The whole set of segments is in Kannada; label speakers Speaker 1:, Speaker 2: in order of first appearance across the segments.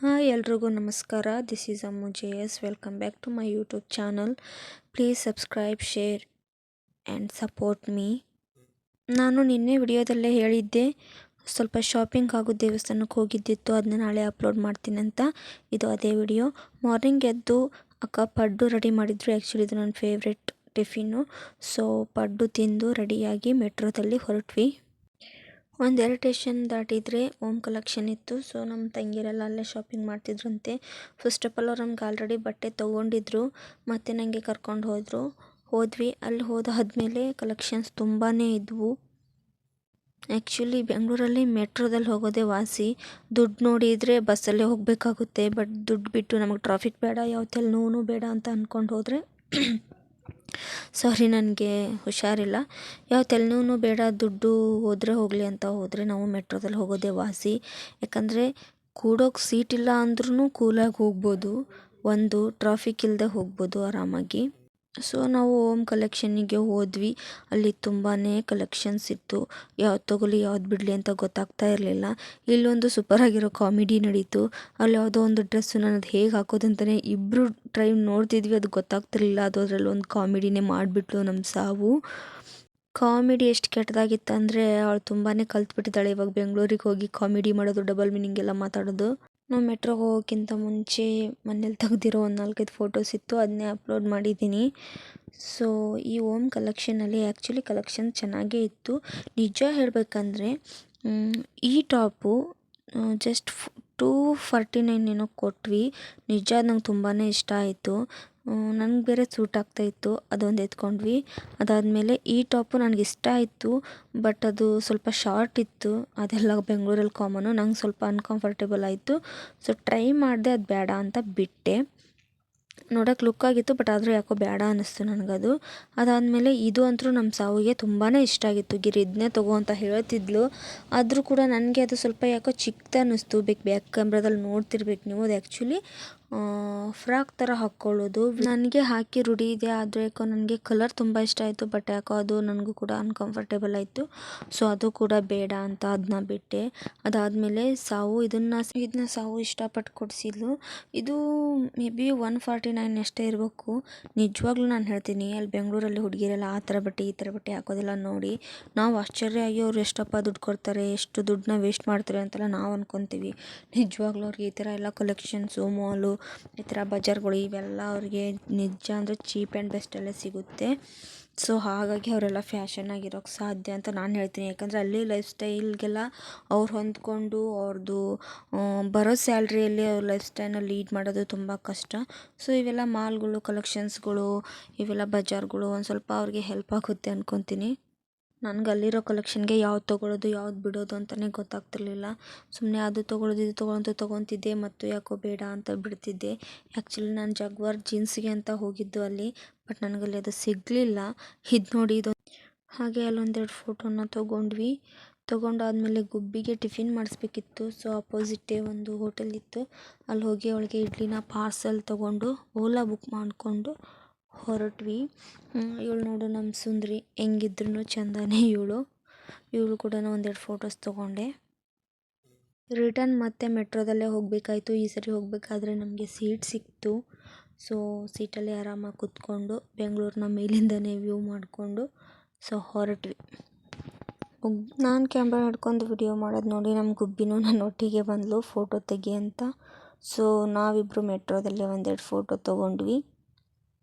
Speaker 1: ಹಾಯ್ ಎಲ್ರಿಗೂ ನಮಸ್ಕಾರ. This is Ammu JS. Welcome back to my YouTube channel. Please subscribe, share and support me. ನಾನು ನಿನ್ನೆ ವಿಡಿಯೋದಲ್ಲೇ ಹೇಳಿದ್ದೆ ಸ್ವಲ್ಪ ಶಾಪಿಂಗ್ ಹಾಗೂ ದೇವಸ್ಥಾನಕ್ಕೆ ಹೋಗಿದ್ದಿತ್ತು, ಅದನ್ನ ನಾಳೆ ಅಪ್ಲೋಡ್ ಮಾಡ್ತೀನಿ ಅಂತ. ಇದು ಅದೇ ವಿಡಿಯೋ. ಮಾರ್ನಿಂಗ್ ಎದ್ದು ಅಕ್ಕ ಪಡ್ಡು ರೆಡಿ ಮಾಡಿದ್ರು. ಆ್ಯಕ್ಚುಲಿ ಇದು ನನ್ನ ಫೇವ್ರೆಟ್ ಟಿಫಿನ್ನು. ಸೊ ಪಡ್ಡು ತಿಂದು ರೆಡಿಯಾಗಿ ಮೆಟ್ರೋದಲ್ಲಿ ಹೊರಟ್ವಿ. ಒಂದೆರಡು ಸ್ಟೇಷನ್ ದಾಟಿದರೆ ಓಮ್ ಕಲೆಕ್ಷನ್ ಇತ್ತು. ಸೊ ನಮ್ಮ ತಂಗಿಯರೆಲ್ಲ ಅಲ್ಲೇ ಶಾಪಿಂಗ್ ಮಾಡ್ತಿದ್ರಂತೆ. ಫಸ್ಟ್ ಆಫ್ ಆಲ್ ಅವ್ರು ನಮ್ಗೆ ಆಲ್ರೆಡಿ ಬಟ್ಟೆ ತೊಗೊಂಡಿದ್ರು, ಮತ್ತು ನನಗೆ ಕರ್ಕೊಂಡು ಹೋದ್ವಿ. ಅಲ್ಲಿ ಹೋದಾದ್ಮೇಲೆ ಕಲೆಕ್ಷನ್ಸ್ ತುಂಬಾ ಇದ್ವು. ಆ್ಯಕ್ಚುಲಿ ಬೆಂಗಳೂರಲ್ಲಿ ಮೆಟ್ರೋದಲ್ಲಿ ಹೋಗೋದೇ ವಾಸಿ. ದುಡ್ಡು ನೋಡಿದರೆ ಬಸ್ಸಲ್ಲೇ ಹೋಗಬೇಕಾಗುತ್ತೆ. ಬಟ್ ದುಡ್ಡು ಬಿಟ್ಟು ನಮಗೆ ಟ್ರಾಫಿಕ್ ಬೇಡ, ಯಾವ ತಲೆನೋವು ಬೇಡ ಅಂತ ಅಂದ್ಕೊಂಡು ಹೋದರೆ ಸಾರಿ, ನನಗೆ ಹುಷಾರಿಲ್ಲ, ಯಾವ ತಲೆನೋವು ಬೇಡ, ದುಡ್ಡು ಹೋದರೆ ಹೋಗಲಿ ಅಂತ ಹೋದರೆ ನಾವು ಮೆಟ್ರೋದಲ್ಲಿ ಹೋಗೋದೇ ವಾಸಿ. ಯಾಕಂದರೆ ಕೂಡೋಕೆ ಸೀಟ್ ಇಲ್ಲ ಅಂದ್ರೂ ಕೂಲಾಗಿ ಹೋಗ್ಬೋದು, ಒಂದು ಟ್ರಾಫಿಕ್ ಇಲ್ಲದೆ ಹೋಗ್ಬೋದು ಆರಾಮಾಗಿ. ಸೊ ನಾವು ಓಮ್ ಕಲೆಕ್ಷನ್ನಿಗೆ ಹೋದ್ವಿ. ಅಲ್ಲಿ ತುಂಬಾ ಕಲೆಕ್ಷನ್ಸ್ ಇತ್ತು. ಯಾವ್ದು ತೊಗೊಲಿ ಯಾವ್ದು ಬಿಡಲಿ ಅಂತ ಗೊತ್ತಾಗ್ತಾ ಇರಲಿಲ್ಲ. ಇಲ್ಲೊಂದು ಸೂಪರ್ ಆಗಿರೋ ಕಾಮಿಡಿ ನಡೀತು. ಅಲ್ಲಿ ಯಾವುದೋ ಒಂದು ಡ್ರೆಸ್ಸು ನನ್ನದು ಹೇಗೆ ಹಾಕೋದಂತಲೇ ಇಬ್ಬರು ಟ್ರೈ ನೋಡ್ತಿದ್ವಿ, ಅದು ಗೊತ್ತಾಗ್ತಿರ್ಲಿಲ್ಲ. ಅದು ಅದರಲ್ಲಿ ಒಂದು ಕಾಮಿಡಿನೇ ಮಾಡಿಬಿಟ್ಲು ನಮ್ಮ ಸಾವು. ಕಾಮಿಡಿ ಎಷ್ಟು ಕೆಟ್ಟದಾಗಿತ್ತು ಅಂದರೆ ಅವಳು ತುಂಬಾ ಕಲ್ತ್ಬಿಟ್ಟಿದ್ದಾಳೆ ಇವಾಗ ಬೆಂಗಳೂರಿಗೆ ಹೋಗಿ ಕಾಮಿಡಿ ಮಾಡೋದು, ಡಬಲ್ ಮೀನಿಂಗ್ ಎಲ್ಲ ಮಾತಾಡೋದು. ನಾವು ಮೆಟ್ರೋಗೆ ಹೋಗೋಕ್ಕಿಂತ ಮುಂಚೆ ಮನೇಲಿ ತೆಗ್ದಿರೋ ಒಂದು 4-5 ಫೋಟೋಸ್ ಇತ್ತು, ಅದನ್ನೇ ಅಪ್ಲೋಡ್ ಮಾಡಿದ್ದೀನಿ. ಸೊ ಈ ಓಮ್ ಕಲೆಕ್ಷನಲ್ಲಿ ಆ್ಯಕ್ಚುಲಿ ಕಲೆಕ್ಷನ್ ಚೆನ್ನಾಗೇ ಇತ್ತು. ನಿಜ ಹೇಳಬೇಕಂದ್ರೆ ಈ ಟಾಪು ಜಸ್ಟ್ 249 ಏನೋ ಕೊಟ್ವಿ. ನಿಜ ನಂಗೆ ತುಂಬಾ ಇಷ್ಟ ಆಯಿತು. ನನಗೆ ಬೇರೆ ಸೂಟ್ ಆಗ್ತಾಯಿತ್ತು, ಅದೊಂದು ಎತ್ಕೊಂಡ್ವಿ. ಅದಾದಮೇಲೆ ಈ ಟಾಪು ನನಗೆ ಇಷ್ಟ ಆಯಿತು, ಬಟ್ ಅದು ಸ್ವಲ್ಪ ಶಾರ್ಟ್ ಇತ್ತು. ಅದೆಲ್ಲ ಬೆಂಗಳೂರಲ್ಲಿ ಕಾಮನು. ನಂಗೆ ಸ್ವಲ್ಪ ಅನ್ಕಂಫರ್ಟೇಬಲ್ ಆಯಿತು. ಸೊ ಟ್ರೈ ಮಾಡಿದೆ, ಅದು ಬೇಡ ಅಂತ ಬಿಟ್ಟೆ. ನೋಡೋಕೆ ಲುಕ್ ಆಗಿತ್ತು, ಬಟ್ ಆದರೂ ಯಾಕೋ ಬೇಡ ಅನ್ನಿಸ್ತು ನನಗದು. ಅದಾದಮೇಲೆ ಇದು ಅಂತೂ ನಮ್ಮ ಸಾವಿಗೆ ತುಂಬಾ ಇಷ್ಟ ಆಗಿತ್ತು. ಗಿರಿ ಇದನ್ನೇ ತಗೋ ಅಂತ ಹೇಳ್ತಿದ್ಲು, ಆದರೂ ಕೂಡ ನನಗೆ ಅದು ಸ್ವಲ್ಪ ಯಾಕೋ ಚಿಕ್ಕದು ಅನ್ನಿಸ್ತು. ಬ್ಯಾಕ್ ಕ್ಯಾಮ್ರಾದಲ್ಲಿ ನೋಡ್ತಿರ್ಬೇಕು ನೀವು. ಅದು ಆ್ಯಕ್ಚುಲಿ ಫ್ರಾಕ್ ಥರ ಹಾಕ್ಕೊಳ್ಳೋದು. ನನಗೆ ಹಾಕಿ ರೂಢಿ ಇದೆ, ಆದರೆ ಯಾಕೋ ನನಗೆ ಕಲರ್ ತುಂಬ ಇಷ್ಟ ಆಯಿತು, ಬಟ್ ಯಾಕೋ ಅದು ನನಗೂ ಕೂಡ ಅನ್ಕಂಫರ್ಟೇಬಲ್ ಆಯಿತು. ಸೊ ಅದು ಕೂಡ ಬೇಡ ಅಂತ ಅದನ್ನ ಬಿಟ್ಟೆ. ಅದಾದಮೇಲೆ ಇದನ್ನ ಸಾವು ಇಷ್ಟಪಟ್ಟು ಕೊಡಿಸಿದ್ಲು. ಇದು ಮೇ ಬಿ 149 ಅಷ್ಟೇ ಇರಬೇಕು. ನಿಜವಾಗ್ಲೂ ನಾನು ಹೇಳ್ತೀನಿ, ಅಲ್ಲಿ ಬೆಂಗಳೂರಲ್ಲಿ ಹುಡುಗಿರೆಲ್ಲ ಆ ಥರ ಬಟ್ಟೆ ಈ ಥರ ಬಟ್ಟೆ ಹಾಕೋದೆಲ್ಲ ನೋಡಿ ನಾವು ಆಶ್ಚರ್ಯ ಆಗಿ ಅವ್ರು ಎಷ್ಟಪ್ಪ ದುಡ್ಡು ಕೊಡ್ತಾರೆ, ಎಷ್ಟು ದುಡ್ಡನ್ನ ವೇಸ್ಟ್ ಮಾಡ್ತಾರೆ ಅಂತೆಲ್ಲ ನಾವು ಅಂದ್ಕೊತೀವಿ. ನಿಜವಾಗ್ಲೂ ಅವ್ರಿಗೆ ಈ ಥರ ಎಲ್ಲ ಕಲೆಕ್ಷನ್ಸು, ಮಾಲು, ಈ ಥರ ಬಜಾರ್ಗಳು ಇವೆಲ್ಲ ಅವ್ರಿಗೆ ನಿಜ ಅಂದರೆ ಚೀಪ್ ಆ್ಯಂಡ್ ಬೆಸ್ಟಲ್ಲೇ ಸಿಗುತ್ತೆ. ಸೊ ಹಾಗಾಗಿ ಅವರೆಲ್ಲ ಫ್ಯಾಷನ್ ಆಗಿರೋಕ್ಕೆ ಸಾಧ್ಯ ಅಂತ ನಾನು ಹೇಳ್ತೀನಿ. ಯಾಕಂದರೆ ಅಲ್ಲಿ ಲೈಫ್ ಸ್ಟೈಲ್ಗೆಲ್ಲ ಅವ್ರು ಹೊಂದ್ಕೊಂಡು ಅವ್ರದ್ದು ಬರೋ ಸ್ಯಾಲ್ರಿಯಲ್ಲಿ ಅವ್ರ ಲೈಫ್ ಸ್ಟೈಲ್ನ ಲೀಡ್ ಮಾಡೋದು ತುಂಬ ಕಷ್ಟ. ಸೊ ಇವೆಲ್ಲ ಮಾಲ್ಗಳು, ಕಲೆಕ್ಷನ್ಸ್ಗಳು, ಇವೆಲ್ಲ ಬಜಾರ್ಗಳು ಒಂದು ಸ್ವಲ್ಪ ಅವ್ರಿಗೆ ಹೆಲ್ಪ್ ಆಗುತ್ತೆ ಅಂದ್ಕೊತೀನಿ. ನನಗೆ ಅಲ್ಲಿರೋ ಕಲೆಕ್ಷನ್ಗೆ ಯಾವ್ದು ತೊಗೊಳೋದು ಯಾವ್ದು ಬಿಡೋದು ಅಂತಲೇ ಗೊತ್ತಾಗ್ತಿರ್ಲಿಲ್ಲ. ಸುಮ್ಮನೆ ಅದು ತೊಗೊಳೋದು ಇದು ತೊಗೊತಿದ್ದೆ, ಮತ್ತು ಯಾಕೋ ಬೇಡ ಅಂತ ಬಿಡ್ತಿದ್ದೆ. ಆ್ಯಕ್ಚುಲಿ ನಾನು ಜಗ್ವಾರ್ ಜೀನ್ಸ್ಗೆ ಅಂತ ಹೋಗಿದ್ದು ಅಲ್ಲಿ, ಬಟ್ ನನಗಲ್ಲಿ ಅದು ಸಿಗಲಿಲ್ಲ. ಇದು ನೋಡಿ ಇದು ಹಾಗೆ ಅಲ್ಲೊಂದೆರಡು ಫೋಟೋನ ತೊಗೊಂಡಾದ್ಮೇಲೆ ಗುಬ್ಬಿಗೆ ಟಿಫಿನ್ ಮಾಡಿಸ್ಬೇಕಿತ್ತು. ಸೊ ಅಪೋಸಿಟ್ಟೇ ಒಂದು ಹೋಟೆಲ್ ಇತ್ತು, ಅಲ್ಲಿ ಹೋಗಿ ಅವಳಿಗೆ ಇಡ್ಲಿನ ಪಾರ್ಸಲ್ ತೊಗೊಂಡು ಓಲಾ ಬುಕ್ ಮಾಡಿಕೊಂಡು ಹೊರಟ್ವಿ. ಇವಳು ನೋಡು ನಮ್ಮ ಸುಂದ್ರಿ, ಹೆಂಗಿದ್ರು ಚಂದಾನೇ ಇವಳು ಕೂಡ ಒಂದೆರಡು ಫೋಟೋಸ್ ತೊಗೊಂಡೆ. ರಿಟರ್ನ್ ಮತ್ತೆ ಮೆಟ್ರೋದಲ್ಲೇ ಹೋಗಬೇಕಾಯ್ತು. ಈ ಸರಿ ಹೋಗಬೇಕಾದ್ರೆ ನಮಗೆ ಸೀಟ್ ಸಿಕ್ತು. ಸೊ ಸೀಟಲ್ಲಿ ಆರಾಮಾಗಿ ಕೂತ್ಕೊಂಡು ಬೆಂಗಳೂರನ್ನ ಮೇಲಿಂದನೇ ವ್ಯೂ ಮಾಡಿಕೊಂಡು ಸೊ ಹೊರಟ್ವಿ. ನಾನು ಕ್ಯಾಮ್ರಾ ಹಿಡ್ಕೊಂಡು ವಿಡಿಯೋ ಮಾಡೋದು ನೋಡಿ ನಮ್ಮ ಗುಬ್ಬಿನೂ ನನ್ನ ಒಟ್ಟಿಗೆ ಬಂದಳು ಫೋಟೋ ತೆಗಿ ಅಂತ. ಸೊ ನಾವಿಬ್ಬರು ಮೆಟ್ರೋದಲ್ಲೇ ಒಂದೆರಡು ಫೋಟೋ ತೊಗೊಂಡ್ವಿ.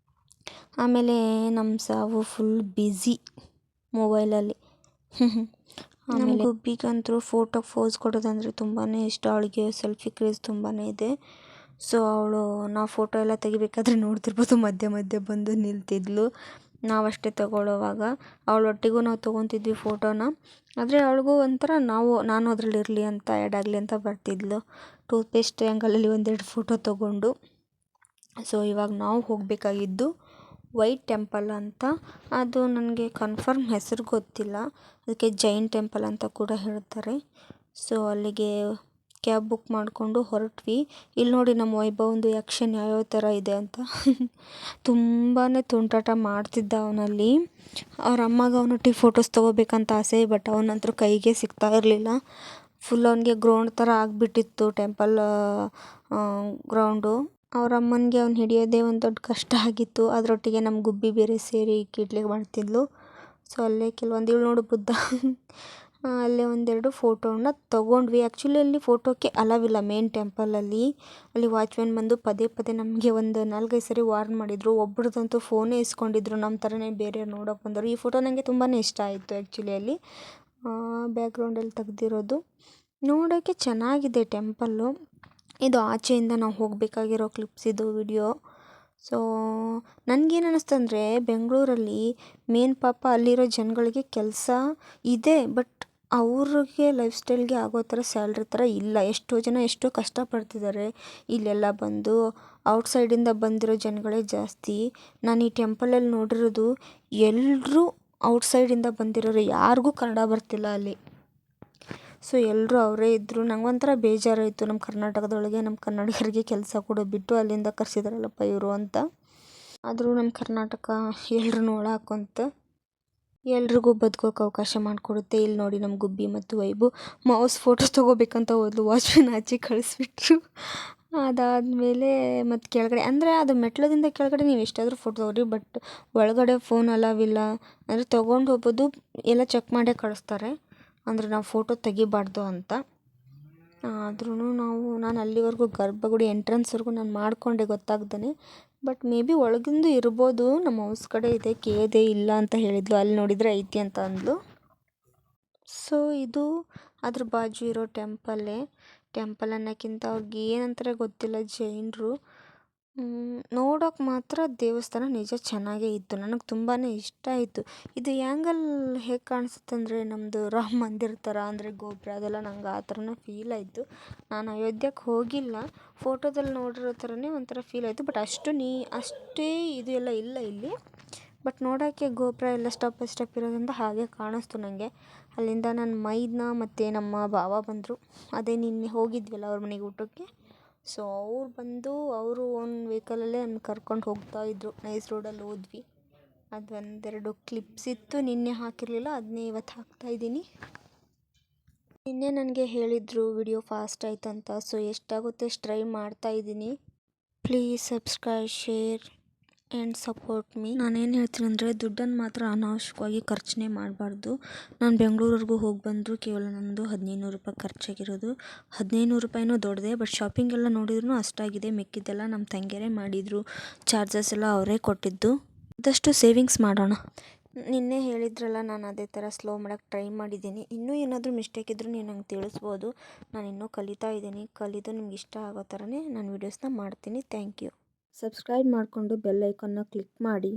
Speaker 1: ಆಮೇಲೆ ನಮ್ಮ ಸಾವು ಫುಲ್ ಬ್ಯುಸಿ ಮೊಬೈಲಲ್ಲಿ. ಆಮೇಲೆ ಗುಬ್ಬಿಗಂತೂ ಫೋಟೋಗೆ ಫೋಸ್ ಕೊಡೋದಂದರೆ ತುಂಬಾ ಇಷ್ಟ. ಅವಳಿಗೆ ಸೆಲ್ಫಿ ಕ್ರೇಜ್ ತುಂಬಾ ಇದೆ. ಸೊ ನಾವು ಫೋಟೋ ಎಲ್ಲ ತೆಗಿಬೇಕಾದ್ರೆ ನೋಡ್ತಿರ್ಬೋದು, ಮಧ್ಯೆ ಮಧ್ಯೆ ಬಂದು ನಿಲ್ತಿದ್ಲು. ನಾವಷ್ಟೇ ತಗೊಳ್ಳೋವಾಗ ಅವಳೊಟ್ಟಿಗೂ ನಾವು ತೊಗೊತಿದ್ವಿ ಫೋಟೋನ. ಆದರೆ ಅವಳಿಗೂ ಒಂಥರ ನಾನು ಅದರಲ್ಲಿ ಇರಲಿ ಅಂತ, ಆ್ಯಡ್ ಆಗಲಿ ಅಂತ ಬರ್ತಿದ್ಲು. ಟೂತ್ಪೇಸ್ಟ್ ಟ್ರಯಾಂಗಲಲ್ಲಿ ಒಂದೆರಡು ಫೋಟೋ ತೊಗೊಂಡು ಸೊ ಇವಾಗ ನಾವು ಹೋಗಬೇಕಾಗಿದ್ದು ವೈಟ್ ಟೆಂಪಲ್ ಅಂತ. ಅದು ನನಗೆ ಕನ್ಫರ್ಮ್ ಹೆಸರು ಗೊತ್ತಿಲ್ಲ, ಅದಕ್ಕೆ ಜೈನ್ ಟೆಂಪಲ್ ಅಂತ ಕೂಡ ಹೇಳ್ತಾರೆ. ಸೊ ಅಲ್ಲಿಗೆ ಕ್ಯಾಬ್ ಬುಕ್ ಮಾಡಿಕೊಂಡು ಹೊರಟ್ವಿ. ಇಲ್ಲಿ ನೋಡಿ ನಮ್ಮ ವೈಭವಂದು ಆ್ಯಕ್ಷನ್ ಯಾವ್ಯಾವ ಥರ ಇದೆ ಅಂತ. ತುಂಬಾ ತುಂಟಾಟ ಮಾಡ್ತಿದ್ದ ಅವನಲ್ಲಿ. ಅವ್ರ ಅಮ್ಮಗೆ ಅವನೊಟ್ಟಿಗೆ ಫೋಟೋಸ್ ತೊಗೋಬೇಕಂತ ಆಸೆ, ಬಟ್ ಅವನಂತರೂ ಕೈಗೆ ಸಿಗ್ತಾ ಇರಲಿಲ್ಲ. ಫುಲ್ ಅವನಿಗೆ ಗ್ರೌಂಡ್ ಥರ ಆಗಿಬಿಟ್ಟಿತ್ತು ಟೆಂಪಲ್ ಗ್ರೌಂಡು. ಅವ್ರ ಅಮ್ಮನಿಗೆ ಅವ್ನು ಹಿಡಿಯೋದೇ ಒಂದು ದೊಡ್ಡ ಕಷ್ಟ ಆಗಿತ್ತು. ಅದರೊಟ್ಟಿಗೆ ನಮ್ಮ ಗುಬ್ಬಿ ಬೇರೆ ಸೇರಿ ಕಿಟ್ಲಿಗೆ ಮಾಡ್ತಿದ್ಲು. ಸೊ ಅಲ್ಲೇ ಕೆಲವೊಂದು ಇವಳು ನೋಡು ಬುದ್ಧ ಅಲ್ಲೇ ಒಂದೆರಡು ಫೋಟೋನ ತೊಗೊಂಡ್ವಿ. ಆ್ಯಕ್ಚುಲಿ ಅಲ್ಲಿ ಫೋಟೋಕ್ಕೆ ಅಲವಿಲ್ಲ ಮೇನ್ ಟೆಂಪಲಲ್ಲಿ. ಅಲ್ಲಿ ವಾಚ್ಮ್ಯಾನ್ ಬಂದು ಪದೇ ಪದೇ ನಮಗೆ ಒಂದು 4-5 ಸರಿ ವಾರ್ನ್ ಮಾಡಿದರು. ಒಬ್ರದ್ದಂತೂ ಫೋನೇ ಇಸ್ಕೊಂಡಿದ್ರು, ನಮ್ಮ ಥರನೇ ಬೇರೆಯವ್ರು ನೋಡೋಕೆ ಬಂದರು. ಈ ಫೋಟೋ ನನಗೆ ತುಂಬಾ ಇಷ್ಟ ಆಯಿತು ಆ್ಯಕ್ಚುಲಿ. ಅಲ್ಲಿ ಬ್ಯಾಕ್ಗ್ರೌಂಡಲ್ಲಿ ತೆಗ್ದಿರೋದು ನೋಡೋಕ್ಕೆ ಚೆನ್ನಾಗಿದೆ ಟೆಂಪಲ್ಲು. ಇದು ಆಚೆಯಿಂದ ನಾವು ಹೋಗಬೇಕಾಗಿರೋ ಕ್ಲಿಪ್ಸ್ ಇದು ವಿಡಿಯೋ. ಸೊ ನನಗೇನು ಅನ್ನಿಸ್ತಂದರೆ ಬೆಂಗಳೂರಲ್ಲಿ ಮೇನ್ ಪಾಪ ಅಲ್ಲಿರೋ ಜನಗಳಿಗೆ ಕೆಲಸ ಇದೆ, ಬಟ್ ಅವ್ರಿಗೆ ಲೈಫ್ ಸ್ಟೈಲ್ಗೆ ಆಗೋ ಥರ ಸ್ಯಾಲ್ರಿ ಥರ ಇಲ್ಲ. ಎಷ್ಟೋ ಜನ ಎಷ್ಟೋ ಕಷ್ಟಪಡ್ತಿದ್ದಾರೆ ಇಲ್ಲೆಲ್ಲ ಬಂದು. ಔಟ್ಸೈಡಿಂದ ಬಂದಿರೋ ಜನಗಳೇ ಜಾಸ್ತಿ. ನಾನು ಈ ಟೆಂಪಲಲ್ಲಿ ನೋಡಿರೋದು ಎಲ್ಲರೂ ಔಟ್ಸೈಡಿಂದ ಬಂದಿರೋರು, ಯಾರಿಗೂ ಕನ್ನಡ ಬರ್ತಿಲ್ಲ ಅಲ್ಲಿ. ಸೊ ಎಲ್ಲರೂ ಅವರೇ ಇದ್ದರು. ನಂಗೊಂಥರ ಬೇಜಾರಾಯಿತು, ನಮ್ಮ ಕರ್ನಾಟಕದೊಳಗೆ ನಮ್ಮ ಕನ್ನಡಿಗರಿಗೆ ಕೆಲಸ ಕೊಡೋದು ಬಿಟ್ಟು ಅಲ್ಲಿಂದ ಕರೆಸಿದಾರಲ್ಲಪ್ಪ ಇವರು ಅಂತ. ಆದರೂ ನಮ್ಮ ಕರ್ನಾಟಕ ಎಲ್ರನ್ನೂ ಒಳ ಹಾಕೊಂತ ಎಲ್ರಿಗೂ ಬದುಕೋಕೆ ಅವಕಾಶ ಮಾಡಿಕೊಡುತ್ತೆ. ಇಲ್ಲಿ ನೋಡಿ ನಮ್ಮ ಗುಬ್ಬಿ ಮತ್ತು ವೈಬು ಮೌಸ್ ಫೋಟೋ ತೊಗೋಬೇಕಂತ ಹೋದ್ಲು, ವಾಚ್ಮ್ಯಾನ್ ಆಚೆ ಕಳಿಸ್ಬಿಟ್ರು. ಅದಾದಮೇಲೆ ಮತ್ತು ಕೆಳಗಡೆ ಅಂದರೆ ಅದು ಮೆಟ್ಲದಿಂದ ಕೆಳಗಡೆ ನೀವು ಎಷ್ಟಾದರೂ ಫೋಟೋ ತೊಗೊಳ್ರಿ, ಬಟ್ ಒಳಗಡೆ ಫೋನ್ ಅಲವಿಲ್ಲ. ಅಂದರೆ ತೊಗೊಂಡು ಹೋಗ್ಬೋದು, ಎಲ್ಲ ಚೆಕ್ ಮಾಡೇ ಕಳಿಸ್ತಾರೆ, ಅಂದರೆ ನಾವು ಫೋಟೋ ತೆಗಿಬಾರ್ದು ಅಂತ. ಆದ್ರೂ ನಾನು ಅಲ್ಲಿವರೆಗೂ ಗರ್ಭಗುಡಿ ಎಂಟ್ರೆನ್ಸ್ವರೆಗೂ ನಾನು ಮಾಡಿಕೊಂಡೆ ಗೊತ್ತಾಗ್ದೇ. ಬಟ್ ಮೇ ಬಿ ಒಳಗಿಂದು ಇರ್ಬೋದು. ನಮ್ಮ ಹೌಸ್ ಕಡೆ ಇದೆ, ಕೇಳಿದೆ, ಇಲ್ಲ ಅಂತ ಹೇಳಿದ್ಲು. ಅಲ್ಲಿ ನೋಡಿದರೆ ಐತಿ ಅಂತ ಅಂದ್ಲು. ಸೊ ಇದು ಅದ್ರ ಬಾಜು ಇರೋ ಟೆಂಪಲ್ ಅನ್ನೋಕ್ಕಿಂತ ಅವ್ರಿಗೆ ಏನಂತಾರೆ ಗೊತ್ತಿಲ್ಲ ಜೈನರು. ನೋಡೋಕೆ ಮಾತ್ರ ದೇವಸ್ಥಾನ ನಿಜ ಚೆನ್ನಾಗೇ ಇತ್ತು, ನನಗೆ ತುಂಬಾ ಇಷ್ಟ ಆಯಿತು. ಇದು ಆ್ಯಂಗಲ್ ಹೇಗೆ ಕಾಣಿಸುತ್ತೆ ಅಂದರೆ ನಮ್ಮದು ರಾಮ ಮಂದಿರ ಥರ, ಅಂದರೆ ಗೋಪುರ ಅದೆಲ್ಲ ನಂಗೆ ಆ ಥರನೇ ಫೀಲ್ ಆಯಿತು. ನಾನು ಅಯೋಧ್ಯಕ್ಕೆ ಹೋಗಿಲ್ಲ, ಫೋಟೋದಲ್ಲಿ ನೋಡಿರೋ ಥರನೇ ಒಂಥರ ಫೀಲ್ ಆಯಿತು. ಬಟ್ ಅಷ್ಟೇ ಇದು ಎಲ್ಲ ಇಲ್ಲ ಇಲ್ಲಿ. ಬಟ್ ನೋಡೋಕ್ಕೆ ಗೋಪುರ ಎಲ್ಲ ಸ್ಟೆಪ್ ಬೈ ಸ್ಟೆಪ್ ಇರೋದ್ರಿಂದ ಹಾಗೆ ಕಾಣಿಸ್ತು ನನಗೆ. ಅಲ್ಲಿಂದ ನನ್ನ ಮೈದ್ನ ಮತ್ತು ನಮ್ಮ ಭಾವ ಬಂದರು. ಅದೇ ನಿನ್ನೆ ಹೋಗಿದ್ವಲ್ಲ ಅವ್ರ ಮನೆಗೆ ಊಟಕ್ಕೆ. ಸೊ ಅವ್ರು ಬಂದು ಅವರು ಓನ್ ವೆಹಿಕಲಲ್ಲೇ ನನ್ನ ಕರ್ಕೊಂಡು ಹೋಗ್ತಾಯಿದ್ರು. ನೈಸ್ ರೋಡಲ್ಲಿ ಹೋದ್ವಿ. ಅದು ಒಂದೆರಡು ಕ್ಲಿಪ್ಸ್ ಇತ್ತು, ನಿನ್ನೆ ಹಾಕಿರಲಿಲ್ಲ, ಅದನ್ನೇ ಇವತ್ತು ಹಾಕ್ತಾಯಿದ್ದೀನಿ. ನಿನ್ನೆ ನನಗೆ ಹೇಳಿದರು ವಿಡಿಯೋ ಫಾಸ್ಟ್ ಆಯ್ತಂತ. ಸೊ ಎಷ್ಟಾಗುತ್ತೆ ಅಷ್ಟು ಟ್ರೈ ಮಾಡ್ತಾಯಿದ್ದೀನಿ. Please subscribe, share and support me. ನಾನೇನು ಹೇಳ್ತೀನಿ ಅಂದರೆ ದುಡ್ಡನ್ನು ಮಾತ್ರ ಅನಾವಶ್ಯಕವಾಗಿ ಖರ್ಚನೆ ಮಾಡಬಾರ್ದು. ನಾನು ಬೆಂಗಳೂರಿಗೂ ಹೋಗಿ ಬಂದರೂ ಕೇವಲ ನನ್ನದು 1500 ರೂಪಾಯಿ ಖರ್ಚಾಗಿರೋದು. 1500 ರೂಪಾಯಿನೂ ದೊಡ್ಡದೆ, ಬಟ್ ಶಾಪಿಂಗ್ ಎಲ್ಲ ನೋಡಿದ್ರೂ ಅಷ್ಟಾಗಿದೆ. ಮಿಕ್ಕಿದ್ದೆಲ್ಲ ನಮ್ಮ ತಂಗಿಯರೇ ಮಾಡಿದರು, ಚಾರ್ಜಸ್ ಎಲ್ಲ ಅವರೇ ಕೊಟ್ಟಿದ್ದು. ಆದಷ್ಟು ಸೇವಿಂಗ್ಸ್ ಮಾಡೋಣ. ನಿನ್ನೆ ಹೇಳಿದ್ರಲ್ಲ, ನಾನು ಅದೇ ಥರ ಸ್ಲೋ ಮಾಡೋಕ್ಕೆ ಟ್ರೈ ಮಾಡಿದ್ದೀನಿ. ಇನ್ನೂ ಏನಾದರೂ ಮಿಸ್ಟೇಕ್ ಇದ್ದರೂ ನೀವು ನಂಗೆ ತಿಳಿಸ್ಬೋದು. ನಾನು ಇನ್ನೂ ಕಲಿತಾ ಇದ್ದೀನಿ. ಕಲಿತು ನಿಮ್ಗೆ ಇಷ್ಟ ಆಗೋ ಥರನೇ ನಾನು ವೀಡಿಯೋಸ್ನ ಮಾಡ್ತೀನಿ. Thank you. ಸಬ್ಸ್ಕ್ರೈಬ್ ಮಾಡಿಕೊಂಡು ಬೆಲ್ ಐಕಾನ್ನ ಕ್ಲಿಕ್ ಮಾಡಿ.